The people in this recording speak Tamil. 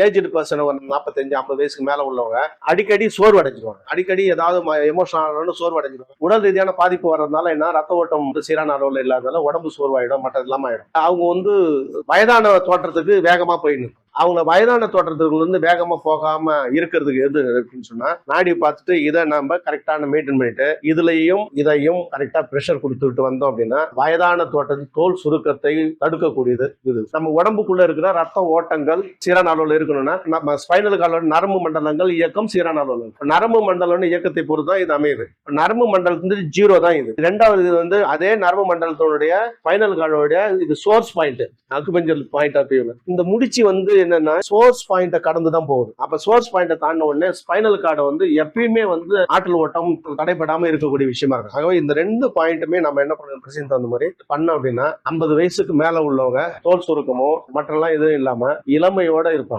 ஏஜ்டு பர்சன் 45-50 வயசுக்கு மேல உள்ளவங்க அடிக்கடி சோர்வு அடைஞ்சிருவாங்க. அடிக்கடி ஏதாவது எமோஷனல் சோர்வு அடைஞ்சிருவாங்க. உடல் ரீதியான பாதிப்பு வர்றதுனால என்ன, ரத்த ஓட்டம் சீரான அளவுல இல்லாதனால உடம்பு சோர்வாயிடும், மற்ற இல்லாம ஆயிடும். அவங்க வயதான தோற்றத்துக்கு வேகமா போயிடணும். அவங்க வயதான தோற்றத்துக்குள்ள இருந்து வேகமா போகாம இருக்கிறதுக்கு எது இருக்குன்னு சொன்னா, நாடி பார்த்துட்டு இதை நம்ம கரெக்டான மெயின்டைன் பண்ணிட்டு இதுலயும் இதையும் கரெக்டா பிரஷர் கொடுத்துட்டு வந்தோம் அப்படின்னா வயதான தோற்றத்தில் தோல் சுருக்கத்தை தடுக்கக்கூடியது இது. நம்ம உடம்புக்குள்ள இருக்கிற ரத்த ஓட்டங்கள் சீரான அளவில் இருக்கணும்னா நம்ம ஸ்பைனல் கார்டோட நரம்பு மண்டலங்கள் இயக்கம் சீரான அளவில். நரம்பு மண்டலம் இயக்கத்தை பொறுத்து தான் இது அமையுது. நரம்பு மண்டலத்துல 0 தான் இது. ரெண்டாவது இது அதே நரம்பு மண்டலத்தினுடைய ஸ்பைனல் கார்டோட இது source point, acupuncture point of வியூல இந்த முடிச்சு என்னன்னா சோர்ஸ் பாயிண்ட கடந்து தான் போகுது. அப்ப சோர்ஸ் பாயிண்ட தாண்டின உடனே ஸ்பைனல் கார்டு எப்பயுமே ஆற்றல் ஓட்டம் தடைபடாம இருக்கக்கூடிய விஷயமா இருக்கு. ஆகவே இந்த 2 பாயிண்ட்டுமே நம்ம என்ன பண்ணணும், பிரச்சனை தகுந்த மாதிரி பண்ணோம் அப்படின்னா 50 வயசுக்கு மேல உள்ளவங்க தோல் சுருக்கமோ மற்றெல்லாம் எதுவும் இல்லாம இளமையோட இருப்பாங்க.